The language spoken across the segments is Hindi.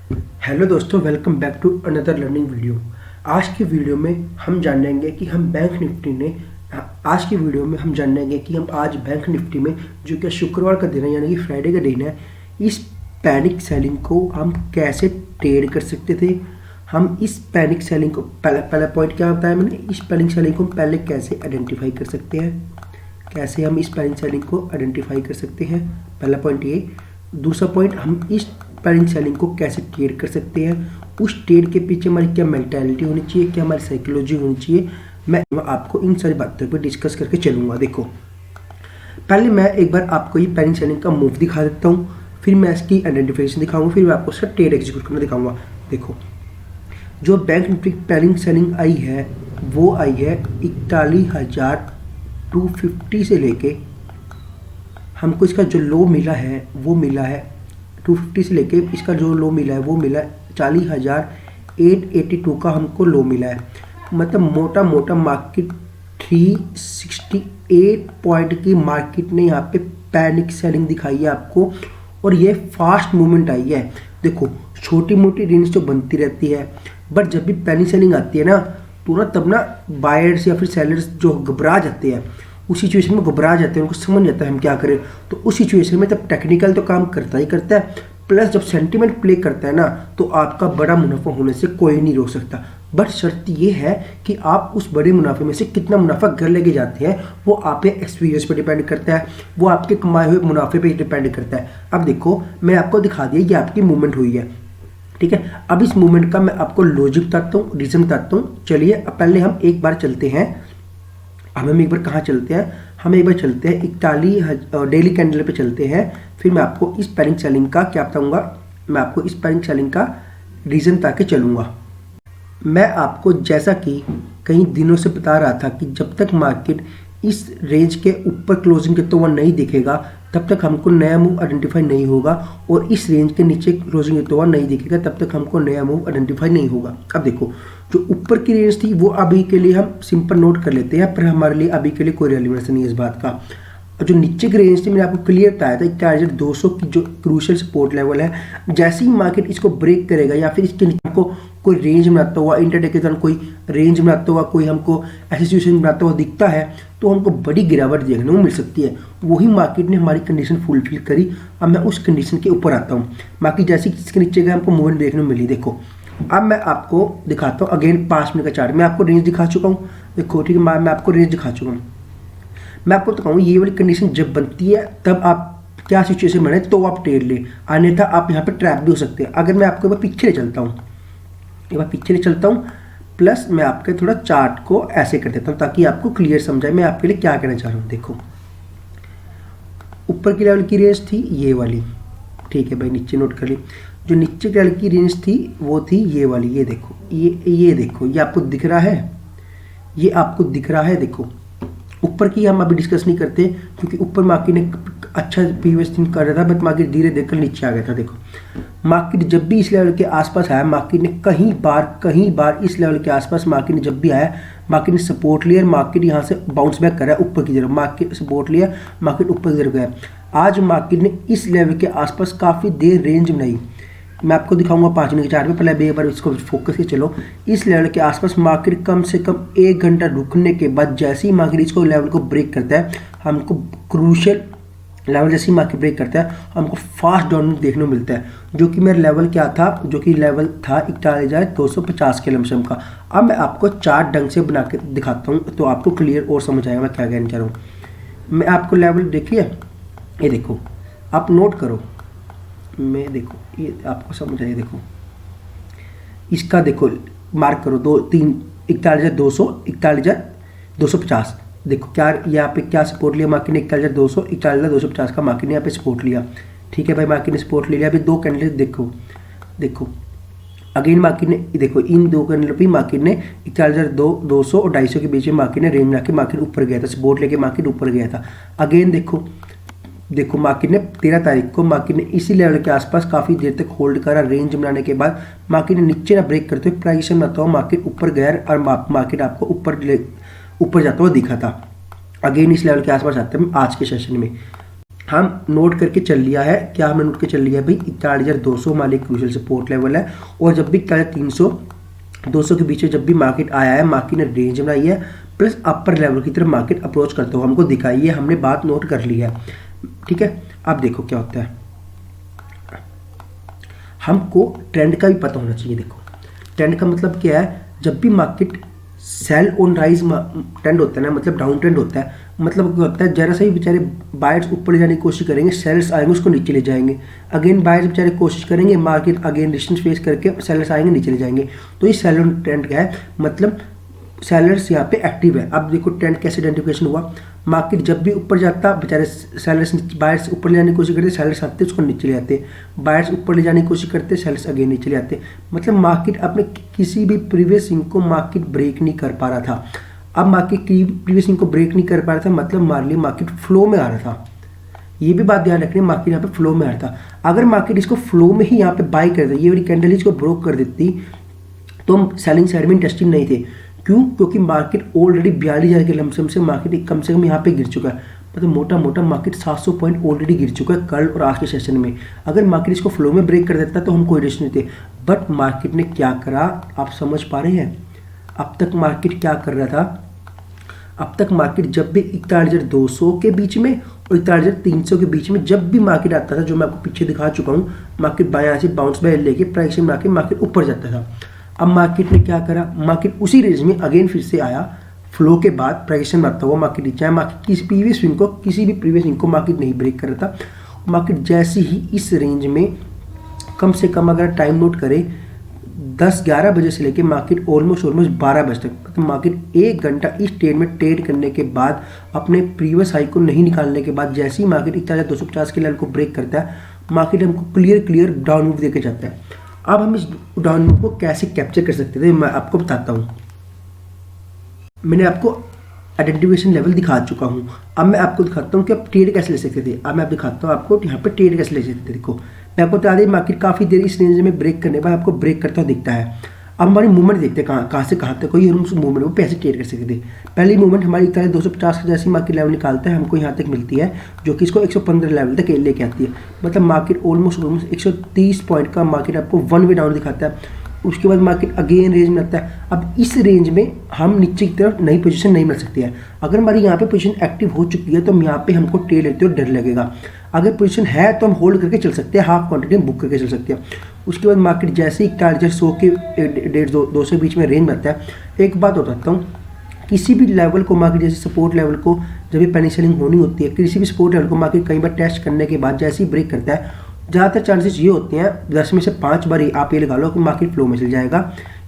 हेलो दोस्तों, welcome back to another learning video. आज की वीडियो में हम जानेंगे कि हम बैंक निफ्टी ने आज की वीडियो में हम जानेंगे कि हम आज बैंक निफ्टी में जो कि शुक्रवार का दिन है यानी कि फ्राइडे का दिन है, इस पैनिक सेलिंग को हम कैसे ट्रेड कर सकते थे। हम इस पैनिक सेलिंग को पहला पॉइंट क्या बताया मैंने, इस पैनिक सेलिंग को हम पहले कैसे आइडेंटिफाई कर सकते हैं, कैसे हम इस पैनिक सेलिंग को आइडेंटिफाई कर सकते हैं। पहला पॉइंट ये। दूसरा पॉइंट, हम इस पैनिक सेलिंग को कैसे ट्रेड कर सकते हैं, उस ट्रेड के पीछे हमारी क्या मेंटालिटी होनी चाहिए, क्या हमारी साइकोलॉजी होनी चाहिए। मैं आपको इन सारी बातों पर डिस्कस करके चलूँगा। देखो, पहले मैं एक बार आपको ये पैनिक सेलिंग का मूव दिखा देता हूँ, फिर मैं इसकी आइडेंटिफिकेशन दिखाऊंगा, फिर मैं आपको उसका ट्रेड एग्जीक्यूट करना दिखाऊंगा। देखो, जो बैंक निफ्टी पैनिक सेलिंग आई है वो आई है 41,250 से लेके हमको इसका जो लो मिला है वो मिला है 250 से लेके इसका जो लो मिला है वो मिला 40,882 का हमको लो मिला है। मतलब मोटा मोटा मार्केट 368 पॉइंट की मार्केट ने यहाँ पे पैनिक सेलिंग दिखाई है आपको, और ये फास्ट मूवमेंट आई है। देखो, छोटी मोटी रेंज तो बनती रहती है, बट जब भी पैनिक सेलिंग आती है ना तो ना तब ना बायर्स या फिर सेलर्स जो घबरा जाते हैं, उस सिचुएशन में घबरा जाते हैं, उनको समझ जाता है हम क्या करें। तो उस सिचुएशन में तब टेक्निकल तो काम करता ही करता है, प्लस जब सेंटिमेंट प्ले करता है ना तो आपका बड़ा मुनाफा होने से कोई नहीं रोक सकता। बट शर्त ये है कि आप उस बड़े मुनाफे में से कितना मुनाफा घर लेके जाते हैं वो आपके एक्सपीरियंस पर डिपेंड करता है, वो आपके कमाए हुए मुनाफे पे डिपेंड करता है। अब देखो, मैं आपको दिखा दिया ये आपकी मूवमेंट हुई है, ठीक है। अब इस मूवमेंट का मैं आपको लॉजिक बताता हूँ, रीजन बताता हूँ। चलिए अब पहले हम एक बार चलते हैं, हम एक बार कहाँ चलते हैं, हम एक बार चलते हैं 41 डेली कैंडल पे चलते हैं। फिर मैं आपको इस पैनिक सेलिंग का क्या बताऊंगा, मैं आपको इस पैनिक सेलिंग का रीज़न ताकि चलूंगा। मैं आपको जैसा कि कई दिनों से बता रहा था कि जब तक मार्केट इस रेंज के ऊपर क्लोजिंग के तो वह नहीं दिखेगा तब तक हमको नया मूव आइडेंटिफाई नहीं होगा, और इस रेंज के नीचे क्लोजिंग के तो वह नहीं दिखेगा तब तक हमको नया मूव आइडेंटिफाई नहीं होगा। अब देखो, जो ऊपर की रेंज थी वो अभी के लिए हम सिंपल नोट कर लेते हैं, पर हमारे लिए अभी के लिए कोई रेलिवेंस नहीं है इस बात का। और जो नीचे की रेंज थी मैंने आपको क्लियर बताया था 41,200 की जो क्रूशियल सपोर्ट लेवल है, जैसे ही मार्केट इसको ब्रेक करेगा या फिर इसके नीचे को कोई रेंज बनाता हुआ, इंटरडे के दौरान कोई रेंज बनाता हुआ, कोई हमको ऐसी सिचुएशन बनाता हुआ दिखता है तो हमको बड़ी गिरावट देखने को मिल सकती है। वही मार्केट ने हमारी कंडीशन फुलफिल करी। अब मैं उस कंडीशन के ऊपर आता हूँ। बाकी जैसे इसके नीचे गए हमको मूवमेंट देखने को मिली। देखो, अब मैं आपको दिखाता हूँ अगेन 5 मिनट का चार्ट। मैं आपको रेंज दिखा चुका हूँ, देखो ठीक है, मैं आपको रेंज दिखा चुका हूँ। मैं आपको बताऊँ ये वाली कंडीशन जब बनती है तब आप क्या सिचुएशन बने तो आप ट्रेड लें, अन्यथा आप यहाँ पे ट्रैप भी हो सकते हैं। अगर मैं आपको एक बार पीछे ले चलता हूँ, एक बार पीछे ले चलता हूँ, प्लस मैं आपके थोड़ा चार्ट को ऐसे कर देता हूँ ताकि आपको क्लियर समझाए मैं आपके लिए क्या कहना चाह रहा हूँ। देखो, ऊपर की लेवल की रेंज थी ये वाली, ठीक है भाई, नीचे नोट कर ली। जो नीचे की लेवल की रेंज थी वो थी ये वाली, ये देखो, ये देखो, ये आपको दिख रहा है, ये आपको दिख रहा है। देखो, ऊपर की हम अभी डिस्कस नहीं करते क्योंकि ऊपर मार्केट ने अच्छा प्रीवियस दिन कर रहा था, बट मार्केट धीरे देखकर नीचे आ गया था। देखो, मार्केट जब भी इस लेवल के आसपास आया, मार्केट ने कहीं बार इस लेवल के आसपास मार्केट ने जब भी आया, मार्केट ने सपोर्ट लिया, मार्केट यहाँ से बाउंस बैक करा ऊपर की तरफ, मार्केट सपोर्ट लिया, मार्केट ऊपर की तरफ गया। आज मार्केट ने इस लेवल के आसपास काफ़ी देर रेंज बनाई। मैं आपको दिखाऊंगा 5 मिनट के चार्ट में, पहले एक बार इसको फोकस के चलो। इस लेवल के आसपास मार्केट कम से कम 1 घंटा रुकने के बाद जैसे ही मार्केट इसको लेवल को ब्रेक करता है, हमको क्रूशियल लेवल जैसे ही मार्केट ब्रेक करता है हमको फास्ट डाउनवर्ड देखने को मिलता है, जो कि मेरा लेवल क्या था, जो कि लेवल था 41,250 के लमसम का। अब मैं आपको चार्ट ढंग से बना के दिखाता हूँ तो आपको क्लियर और समझ आएगा मैं क्या कहना चाह रहा हूँ। मैं आपको लेवल देखिए, ये देखो, आप नोट करो, मैं देखो ये आपको समझ आए। देखो, इसका देखो मार्क करो 2-3 41,200 41,250। देखो क्या यहाँ पे क्या सपोर्ट लिया मार्केट ने, 41,200 41,250 का मार्केट ने यहाँ पे सपोर्ट लिया, ठीक है भाई, मार्केट ने सपोर्ट ले लिया। अभी 2 कैंडल देखो अगेन मार्केट ने, देखो इन 2 कैंडल पे मार्केट ने 41,200 और 250 के बीच में मार्केट ने रेंज बना के मार्केट ऊपर गया था, सपोर्ट लेके मार्केट ऊपर गया था। अगेन देखो मार्केट ने 13 तारीख को मार्केट ने इसी लेवल के आसपास काफ़ी देर तक होल्ड करा, रेंज बनाने के बाद मार्केट ने नीचे ना ब्रेक करते हुए प्राइस बनाता हुआ मार्केट ऊपर गया और मार्केट आपको ऊपर जाता हुआ दिखा था। अगेन इस लेवल के आसपास आते हैं आज के सेशन में। हम नोट करके चल लिया है। क्या हमने नोट करके चल लिया है भाई, 41,200 हमारे क्रूशियल सपोर्ट लेवल है। और जब भी 41,300 200 के बीच में जब भी मार्केट आया है, मार्केट ने रेंज बनाई है, प्लस अपर लेवल की तरफ मार्केट अप्रोच करते हुए हमको दिखाई है, हमने बात नोट कर ली है। ठीक है, अब देखो क्या होता है, हमको ट्रेंड का भी पता होना चाहिए। देखो ट्रेंड का मतलब क्या है, जब भी market sell on rise trend होता है ना, मतलब डाउन ट्रेंड होता है, मतलब क्या होता है, जरा सा ही बेचारे बायर्स ऊपर ले जाने की कोशिश करेंगे, सेलर्स आएंगे उसको नीचे ले जाएंगे, अगेन बायर्स बेचारे कोशिश करेंगे, मार्केट अगेन रेजिस्टेंस फेस करके सेलर्स आएंगे नीचे ले जाएंगे। तो ये सेल ऑन ट्रेंड क्या है, मतलब सेलर्स यहाँ पे एक्टिव है। अब देखो ट्रेंड कैसे आइडेंटिफिकेशन हुआ, मार्केट जब भी ऊपर जाता बेचारे सेलर्स बायर्स ऊपर ले जाने की कोशिश करते, सेलर्स आते उसको नीचे ले आते, बायर्स ऊपर ले जाने की कोशिश करते, सेलर्स अगेन नीचे ले आते। मतलब मार्केट अपने किसी भी प्रीवियस स्विंग को मार्केट ब्रेक नहीं कर पा रहा था। अब मार्केट की प्रीवियस स्विंग को ब्रेक नहीं कर पा रहा था, मतलब मान ली मार्केट फ्लो में आ रहा था। ये भी बात ध्यान रखनी है, मार्केट यहाँ पे फ्लो में आ रहा था। अगर मार्केट इसको फ्लो में ही यहाँ पे बाई कर दे, ये वाली कैंडल इसको ब्रोक कर देती, तो हम सेलिंग साइड में इंटरेस्टिंग नहीं थे। क्यों? क्योंकि मार्केट ऑलरेडी 42,000 के लमसम से मार्केट कम से कम यहाँ पे गिर चुका है, मतलब मोटा मोटा मार्केट 700 पॉइंट ऑलरेडी गिर चुका है कल और आज के सेशन में। अगर मार्केट इसको फ्लो में ब्रेक कर देता तो हम कोई रिस्क नहीं थे, बट मार्केट ने क्या करा, आप समझ पा रहे हैं? अब तक मार्केट क्या कर रहा था, अब तक मार्केट जब भी 41,200 के बीच में और 41,300 के बीच में जब भी मार्केट आता था, जो मैं आपको पीछे दिखा चुका हूँ, मार्केट बायां से बाउंस बैक लेके प्राइस में आके मार्केट ऊपर जाता था। अब मार्केट ने क्या करा, मार्केट उसी रेंज में अगेन फिर से आया, फ्लो के बाद प्राइस में आता हुआ मार्केट नीचे आया। मार्केट किसी प्रीवियस स्विंग को, किसी भी प्रीवियस स्विंग को मार्केट नहीं ब्रेक कर रहा था। मार्केट जैसे ही इस रेंज में कम से कम अगर टाइम नोट करें 10-11 बजे से लेके मार्केट ऑलमोस्ट 12 बजे तक, तो मार्केट 1 घंटा इस ट्रेड में ट्रेड करने के बाद अपने प्रीवियस हाई को नहीं निकालने के बाद जैसे ही मार्केट 41,250 के लेवल को ब्रेक करता है, मार्केट हमको क्लियर डाउन मूव देके जाता है। अब हम इस डाउन मूव को कैसे कैप्चर कर सकते थे, मैं आपको बताता हूँ। मैंने आपको आइडेंटिफिकेशन लेवल दिखा चुका हूँ, अब मैं आपको दिखाता हूँ कि आप ट्रेड कैसे ले सकते थे। अब मैं आप दिखाता हूँ आपको यहाँ पे ट्रेड कैसे ले सकते थे। देखो मैं आपको बता दें, मार्केट काफ़ी देर इस रेंज में ब्रेक करने के बाद आपको ब्रेक करता हुआ दिखता है। अब हमारी मूवमेंट देखते हैं कहाँ से कहाँ तक कोई मूवमेंट वो पैसे ट्रेड कर सकते थे। पहली मूवमेंट हमारी 250 का जैसी मार्केट लेवल निकालता है, हमको यहाँ तक मिलती है, जो कि इसको 115 लेवल तक लेके आती है। मतलब मार्केट ऑलमोस्ट 130 पॉइंट का मार्केट आपको वन वे डाउन दिखाता है। उसके बाद मार्केट अगेन रेंज में आता है। अब इस रेंज में हम नीचे की तरफ नई पोजीशन नहीं मिल सकती है। अगर हमारी यहाँ पे पोजीशन एक्टिव हो चुकी है तो हम यहाँ पे हमको ट्रेड लेते हुए डर लगेगा। अगर पोजीशन है तो हम होल्ड करके चल सकते हैं, हाफ क्वांटिटी बुक करके चल सकते हैं। उसके बाद मार्केट जैसे ही 41,100 के 150-200 के बीच में रेंज बनता है, एक बात बताता हूँ, किसी भी लेवल को मार्केट जैसे सपोर्ट लेवल को जब भी पैनिक सेलिंग होनी होती है, किसी भी सपोर्ट लेवल को मार्केट कई बार टेस्ट करने के बाद जैसे ही ब्रेक करता है, ज़्यादातर चांसेस ये होते हैं 10 में से 5 बार आप ये लगा लो कि मार्केट फ्लो में चल जाएगा,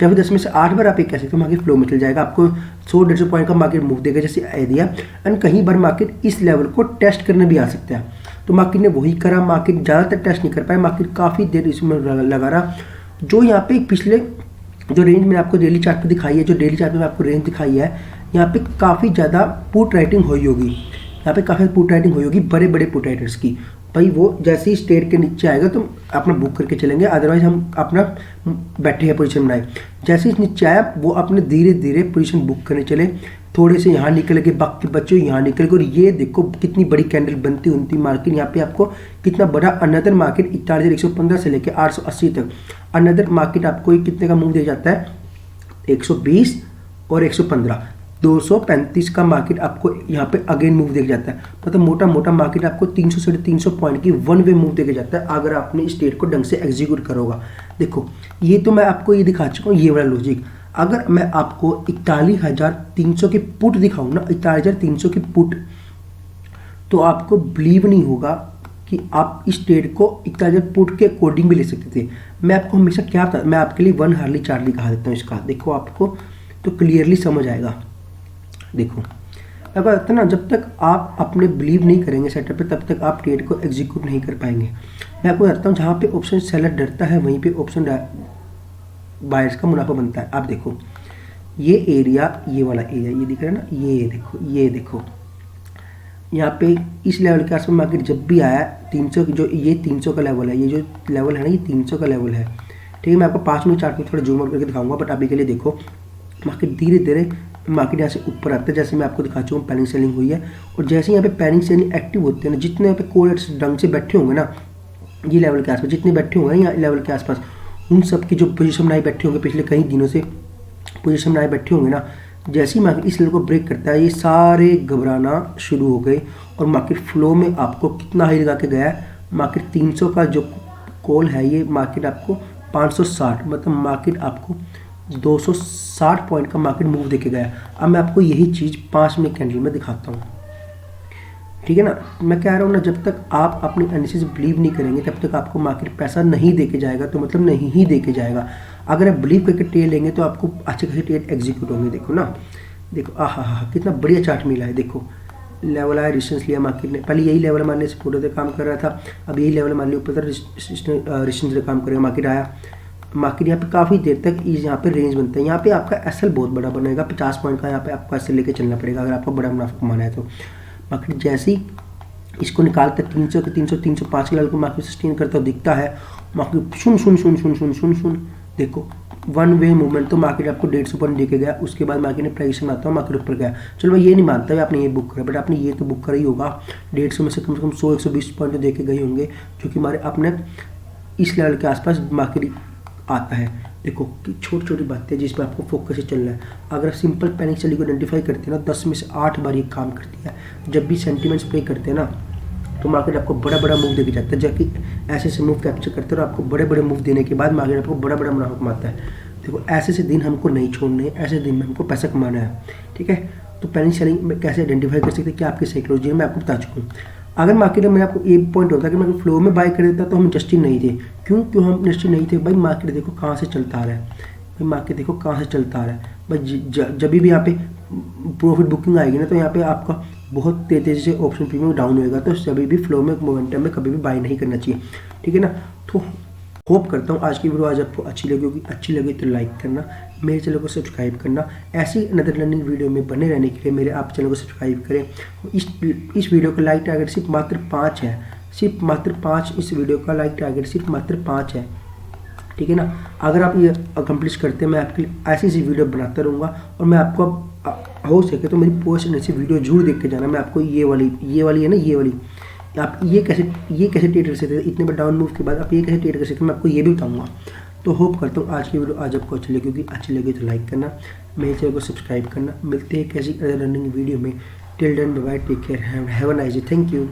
या फिर 10 में से 8 बार आप ये कह सकते हो मार्केट फ्लो में चल जाएगा। आपको 100-150 पॉइंट का मार्केट मूव देगा जैसे आइडिया, एंड कहीं बार मार्केट इस लेवल को टेस्ट करने भी आ सकता है। तो मार्केट ने वही करा, मार्केट ज़्यादातर टेस्ट नहीं कर पाया, मार्केट काफ़ी देर इसमें लगा रहा। जो यहाँ पे पिछले जो रेंज मैंने आपको डेली चार्ट पे दिखाई है, जो डेली चार्ट में आपको रेंज दिखाई है, यहाँ पे काफ़ी ज़्यादा पुट राइटिंग हुई होगी, यहाँ पे काफ़ी पुट राइटिंग हुई होगी बड़े बड़े पुट राइटर्स की। भाई वो जैसे ही स्टेट के नीचे आएगा तो अपना बुक करके चलेंगे, अदरवाइज हम अपना बैठे हैं पोजीशन बनाए। जैसे ही नीचे आया वो अपने धीरे धीरे पोजीशन बुक करने चले, थोड़े से यहाँ निकल के बाकी बच्चों यहाँ निकल के, और ये देखो कितनी बड़ी कैंडल बनती होती मार्केट। यहाँ पे आपको कितना बड़ा अनदर मार्केट 41,115 से लेकर 880 तक अनदर मार्केट आपको कितने का मूव दे जाता है, 120 और 115, 235 का मार्केट आपको यहाँ पे अगेन मूव देके जाता है। मतलब मोटा मोटा मार्केट आपको 300-350 पॉइंट की वन वे मूव देके जाता है अगर आपने स्टेट को ढंग से एग्जीक्यूट करोगा। देखो ये तो मैं आपको ये दिखा चुका हूँ, ये वाला लॉजिक। अगर मैं आपको 41,300 की पुट दिखाऊँ ना, 41,300 की पुट, तो आपको बिलीव नहीं होगा कि आप इस ट्रेड को 41,000 पुट के अकॉर्डिंग भी ले सकते थे। मैं आपको हमेशा क्या बता, मैं आपके लिए 1 हार्ली चार्ट दिखा देता हूँ इसका, देखो आपको तो क्लियरली समझ आएगा। देखो मैं बताता ना, जब तक आप अपने बिलीव नहीं करेंगे सेटअप पे, तब तक आप ट्रेड को एग्जीक्यूट नहीं कर पाएंगे। मैं आपको बताता हूँ, जहाँ पे ऑप्शन सेलर डरता है वहीं पे ऑप्शन बायर्स का मुनाफा बनता है। आप देखो ये एरिया, ये वाला एरिया, ये दिख रहा है ना, ये देखो यहाँ पे इस लेवल के आसपास मार्केट जब भी आया 300, जो ये 300 का लेवल है, ये जो लेवल है ना, ये 300 का लेवल है। ठीक है, मैं आपको 5 मिनट चार्ट में थोड़ा जूम आउट करके दिखाऊंगा, बट अभी के लिए देखो मार्केट धीरे धीरे मार्केट यहाँ से ऊपर आता है, जैसे मैं आपको दिखा चुका हूँ पैनिक सेलिंग हुई है। और जैसे यहाँ पे पैनिक सेलिंग एक्टिव होते हैं ना, जितने यहाँ पे कोलर्स ढंग से बैठे होंगे ना ये लेवल के आसपास, जितने बैठे होंगे ना यहाँ लेवल के आसपास, उन सब की जो पोजीशन बनाए बैठे होंगे पिछले कई दिनों से पोजीशन बनाए बैठे होंगे ना, जैसे ही मार्केट इस लेवल को ब्रेक करता है ये सारे घबराना शुरू हो गए और मार्केट फ्लो में आपको कितना हाई लगा के गया है। मार्केट 300 का जो कॉल है ये मार्केट आपको 560, मतलब मार्केट आपको 260 पॉइंट का मार्केट मूव देके गया। अब मैं आपको यही चीज़ 5 मिनट कैंडल में दिखाता हूँ, ठीक है ना। मैं कह रहा हूँ ना, जब तक आप अपनी एनालिसिस बिलीव नहीं करेंगे तब तक आपको मार्केट पैसा नहीं देके जाएगा, तो मतलब नहीं ही देके जाएगा। अगर आप बिलीव करके ट्रेड लेंगे तो आपको अच्छे खासे ट्रेड एग्जीक्यूट होंगे। देखो ना, देखो हा कितना बढ़िया चार्ट मिला है। देखो लेवल आया, रेजिस्टेंस लिया मार्केट ने, पहले यही लेवल मान लिया सपोर्ट पे काम कर रहा था, अब यही लेवल मान लिया ऊपर था रेजिस्टेंस पे काम करेगा, मार्केट आया। मार्केट यहाँ पे काफ़ी देर तक यहाँ पे रेंज बनता है। यहाँ पे आपका एसएल बहुत बड़ा बनेगा, 50 पॉइंट का यहाँ पे आपको एसएल लेके चलना पड़ेगा अगर आपको बड़ा मुनाफा कमाना है। तो मार्केट जैसे ही इसको निकालता है 300 के 305 के लेवल को मार्केट सस्टेन करता दिखता है, मार्केट सुन देखो वन वे मूवमेंट, तो मार्केट आपको 150 पॉइंट देके गया। उसके बाद मार्केट ने प्राइस में आता है, मार्केट ऊपर गया। चलो मैं ये नहीं मानता आपने ये बुक करा, बट आपने ये तो बुक करा ही होगा। 150 में से कम 100-120 पॉइंट तो देके गए होंगे, जो कि हमारे अपने इस लेवल के आसपास मार्केट आता है। देखो कि छोटी छोटी बातें जिस पर आपको फोकस से चलना है। अगर सिंपल पैनिक सेलिंग को आइडेंटिफाई करते हैं ना, 10 में से 8 बार ये काम करती है। जब भी सेंटीमेंट्स प्ले करते हैं ना तो मार्केट आपको बड़ा बड़ा मूव देके जाता है, जबकि ऐसे से मूव कैप्चर करते हैं और आपको बड़े बड़े मूव देने के बाद मार्केट आपको बड़ा बड़ा मुनाफा कमाता है। देखो ऐसे से दिन हमको नहीं छोड़ने, ऐसे दिन में हमको पैसा कमाना है, ठीक है। तो पैनिक सेलिंग में कैसे आइडेंटिफाई कर सकते हैं, क्या आपकी साइकोलॉजी है, मैं आपको बता चुका हूँ। अगर मार्केट में आपको एक पॉइंट होता है कि मैं फ्लो में बाय कर देता तो हम इंटरेस्टेड नहीं थे। क्यों हम इंटरेस्टेड नहीं थे भाई? मार्केट देखो कहाँ से चलता आ रहा है भाई, मार्केट देखो कहाँ से चलता आ रहा है भाई। जब भी यहाँ पे प्रॉफिट बुकिंग आएगी ना तो यहाँ पे आपका बहुत तेज़ी से ऑप्शन प्रीमियम डाउन होएगा, तो सभी भी फ्लो में मोमेंटम में कभी भी बाय नहीं करना चाहिए, ठीक है ना। तो होप करता हूँ आज की वीडियो आज आपको अच्छी लगी होगी। अच्छी लगी तो लाइक करना, मेरे चैनल को सब्सक्राइब करना। ऐसी अनदर लर्निंग वीडियो में बने रहने के लिए मेरे आप चैनल को सब्सक्राइब करें। इस वीडियो का लाइक टारगेट सिर्फ मात्र 5 है, सिर्फ मात्र 5। इस वीडियो का लाइक टारगेट सिर्फ मात्र 5 है, ठीक है ना। अगर आप ये अकम्प्लिश करते हैं मैं आपके लिए ऐसी ऐसी वीडियो बनाता रहूँगा। और मैं आपको हो सके तो मेरी पोस्ट ऐसी वीडियो जरूर देख के जाना। मैं आपको ये वाली है ना, ये वाली आप ये कैसे ट्रेड कर सकते हैं इतने बड़े डाउन मूव के बाद, आप ये कैसे ट्रेड कर सकते हैं मैं आपको ये भी बताऊंगा। तो होप करता हूँ आज की वीडियो आज आपको अच्छी लगी, क्योंकि अच्छी लगी तो लाइक करना, मेरे चैनल को सब्सक्राइब करना। मिलते हैं कैसी रनिंग वीडियो में। Till then bye bye, take care, have a nice day, thank you.